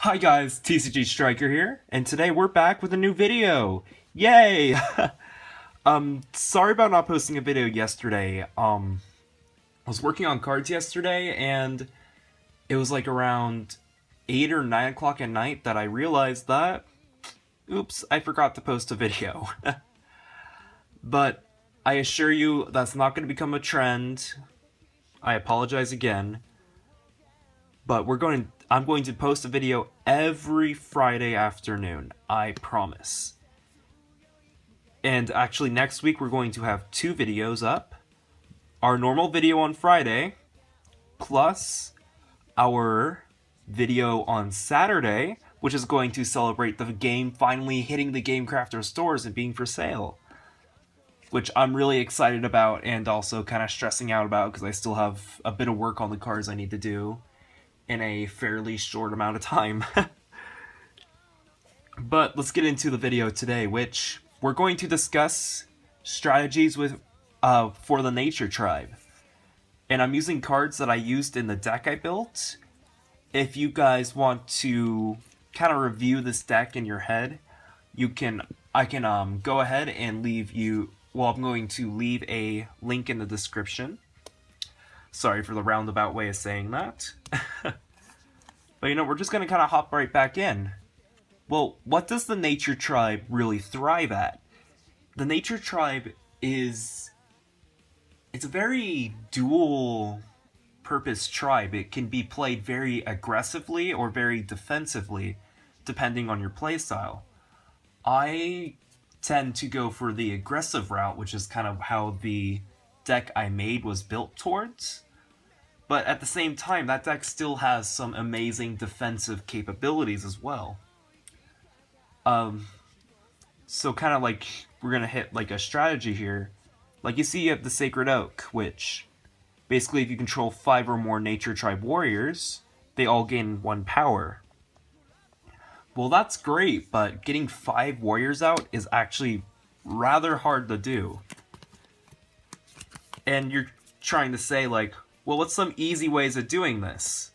Hi guys, TCG Striker here, and today we're back with a new video. Yay! Sorry about not posting a video yesterday. I was working on cards yesterday, and it was like around 8 or 9 o'clock at night that I realized that, oops, I forgot to post a video. But I assure you that's not going to become a trend. I apologize again. But I'm going to post a video every Friday afternoon, I promise. And actually next week we're going to have 2 videos up. Our normal video on Friday, plus our video on Saturday, which is going to celebrate the game finally hitting the Game Crafter stores and being for sale. Which I'm really excited about and also kind of stressing out about because I still have a bit of work on the cards I need to do in a fairly short amount of time. But let's get into the video today, which we're going to discuss strategies for the Nature Tribe. And I'm using cards that I used in the deck I built. If you guys want to kind of review this deck in your head, I can go ahead and I'm going to leave a link in the description. Sorry for the roundabout way of saying that. But we're just going to kind of hop right back in. Well, what does the Nature Tribe really thrive at? The Nature Tribe it's a very dual purpose tribe. It can be played very aggressively or very defensively, depending on your playstyle. I tend to go for the aggressive route, which is kind of how the deck I made was built towards. But at the same time, that deck still has some amazing defensive capabilities as well. So kind of like we're gonna hit like a strategy here. Like you see, you have the Sacred Oak, which basically if you control 5 or more Nature Tribe warriors, they all gain 1 power. Well, that's great, but getting 5 warriors out is actually rather hard to do. And you're trying to say like, well, what's some easy ways of doing this?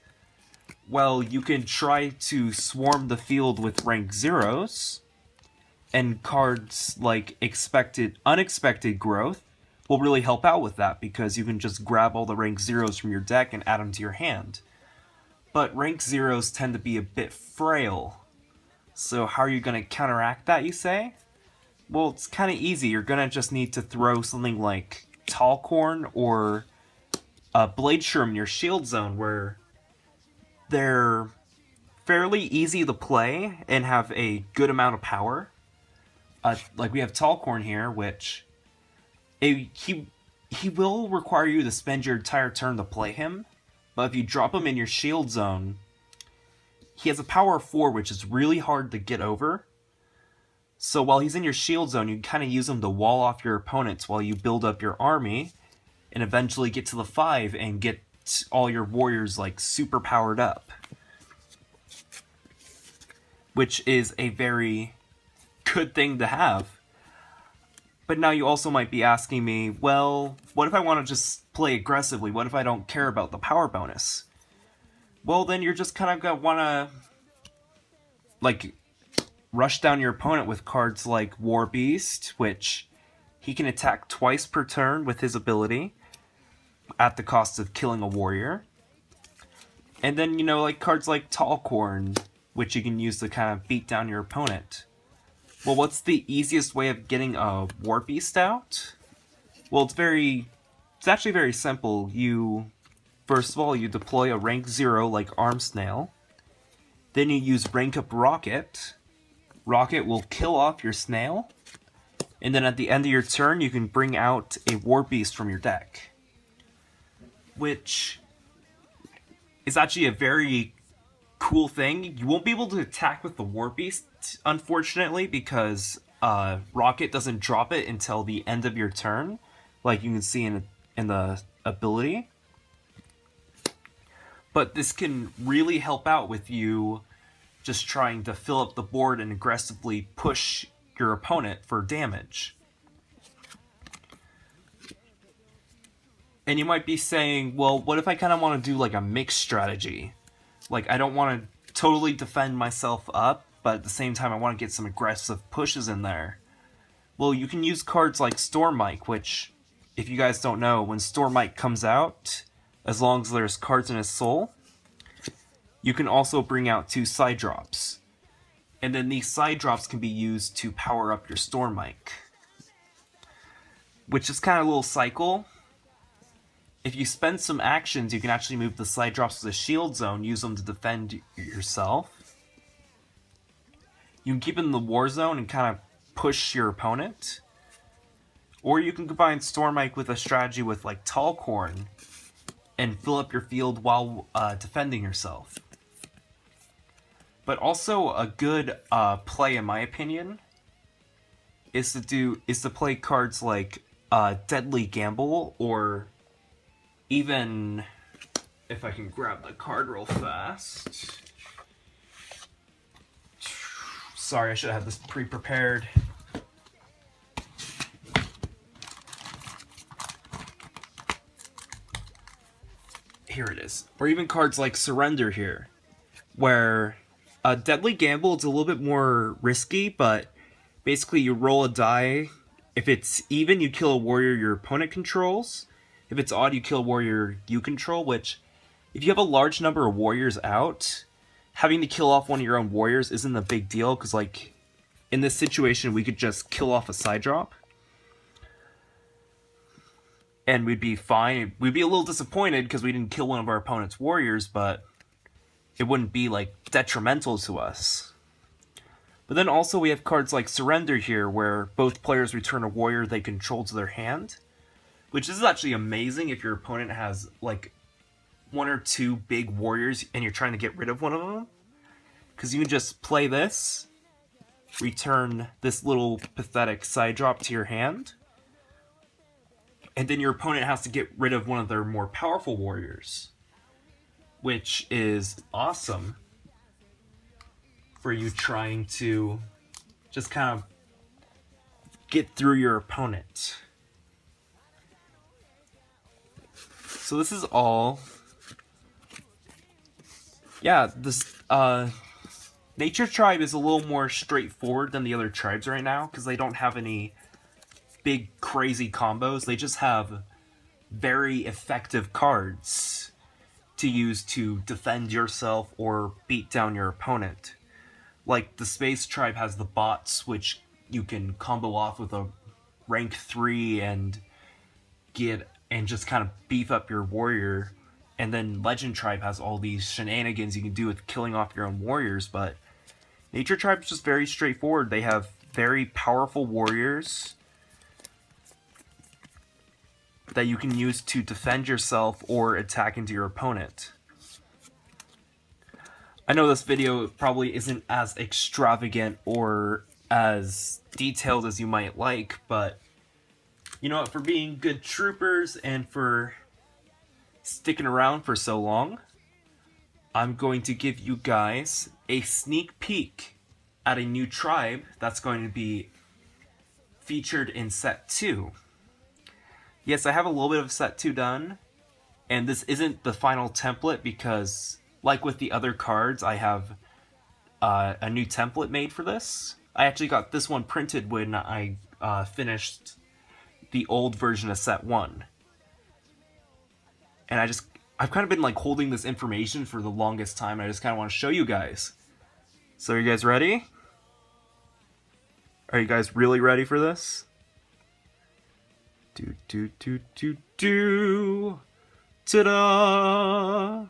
Well, you can try to swarm the field with rank 0s, and cards like Unexpected Growth will really help out with that because you can just grab all the rank 0s from your deck and add them to your hand. But rank 0s tend to be a bit frail. So how are you going to counteract that, you say? Well, it's kind of easy. You're going to just need to throw something like Tallcorn or Blade Shroom in your shield zone, where they're fairly easy to play and have a good amount of power. Like we have Tallcorn here, which he will require you to spend your entire turn to play him, but if you drop him in your shield zone, he has a power of 4, which is really hard to get over. So while he's in your shield zone, you kind of use him to wall off your opponents while you build up your army, and eventually get to the 5 and get all your warriors like super powered up. Which is a very good thing to have. But now you also might be asking me, well, what if I want to just play aggressively? What if I don't care about the power bonus? Well, then you're just kind of going to want to like rush down your opponent with cards like War Beast, which he can attack twice per turn with his ability at the cost of killing a warrior. And then, like cards like Tallcorn, which you can use to kind of beat down your opponent. Well, what's the easiest way of getting a War Beast out? Well, it's actually very simple. First of all, you deploy a rank 0 like Arm Snail. Then you use rank up Rocket. Rocket will kill off your snail. And then at the end of your turn, you can bring out a War Beast from your deck. Which is actually a very cool thing. You won't be able to attack with the War Beast, unfortunately, because Rocket doesn't drop it until the end of your turn, like you can see in the ability. But this can really help out with you just trying to fill up the board and aggressively push your opponent for damage. And you might be saying, well, what if I kind of want to do like a mixed strategy? Like, I don't want to totally defend myself up, but at the same time I want to get some aggressive pushes in there. Well, you can use cards like Storm Mike, which, if you guys don't know, when Storm Mike comes out, as long as there's cards in his soul, you can also bring out 2 side drops. And then these side drops can be used to power up your Storm Mike, which is kind of a little cycle. If you spend some actions, you can actually move the side drops to the shield zone, use them to defend yourself. You can keep it in the war zone and kind of push your opponent. Or you can combine Storm Mike with a strategy with like Tall Corn and fill up your field while defending yourself. But also a good play, in my opinion, is to play cards like Deadly Gamble, or even, if I can grab the card real fast. Sorry, I should have had this pre-prepared. Here it is. Or even cards like Surrender here, where Deadly Gamble is a little bit more risky, but basically you roll a die. If it's even, you kill a warrior your opponent controls. If it's odd, you kill a warrior you control, which, if you have a large number of warriors out, having to kill off one of your own warriors isn't a big deal, because, like, in this situation, we could just kill off a side drop, and we'd be fine. We'd be a little disappointed because we didn't kill one of our opponent's warriors, but it wouldn't be, like, detrimental to us. But then also we have cards like Surrender here, where both players return a warrior they control to their hand, which is actually amazing if your opponent has, like, 1 or 2 big warriors and you're trying to get rid of one of them. Because you can just play this, return this little pathetic side drop to your hand, and then your opponent has to get rid of one of their more powerful warriors, which is awesome for you trying to just kind of get through your opponent. So this is all. Yeah, this Nature Tribe is a little more straightforward than the other tribes right now, because they don't have any big crazy combos. They just have very effective cards to use to defend yourself or beat down your opponent. Like the Space Tribe has the bots, which you can combo off with a rank 3 and just kind of beef up your warrior. And then Legend Tribe has all these shenanigans you can do with killing off your own warriors, but Nature Tribe is just very straightforward. They have very powerful warriors that you can use to defend yourself or attack into your opponent. I know this video probably isn't as extravagant or as detailed as you might like, but you know what, for being good troopers and for sticking around for so long, I'm going to give you guys a sneak peek at a new tribe that's going to be featured in set 2. Yes, I have a little bit of set 2 done, and this isn't the final template because, like with the other cards, I have a new template made for this. I actually got this one printed when I finished the old version of set 1. And I've kind of been like holding this information for the longest time, and I just kind of want to show you guys. So are you guys ready? Are you guys really ready for this? Ta-da!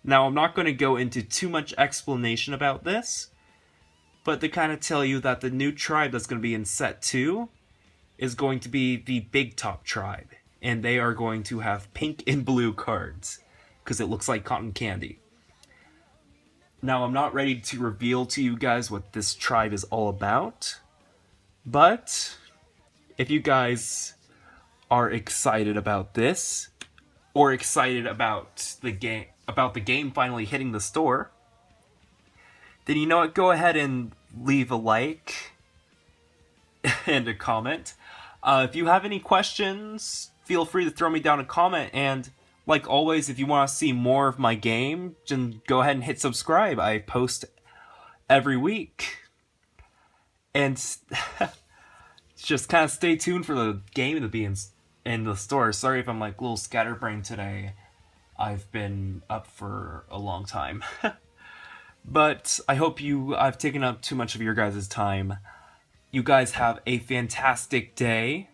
Now, I'm not going to go into too much explanation about this, but to kind of tell you that the new tribe that's going to be in set 2 is going to be the Big Top tribe, and they are going to have pink and blue cards, because it looks like cotton candy. Now, I'm not ready to reveal to you guys what this tribe is all about, but if you guys are excited about this, or excited about the game finally hitting the store, then you know what, go ahead and leave a like and a comment. If you have any questions, feel free to throw me down a comment, and like always, if you want to see more of my game, then go ahead and hit subscribe. I post every week. And just kind of stay tuned for the game to be in the store. Sorry if I'm like a little scatterbrained today. I've been up for a long time. But I hope I've taken up too much of your guys' time. You guys have a fantastic day.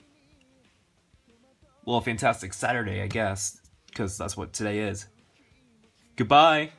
Well, a fantastic Saturday, I guess, because that's what today is. Goodbye.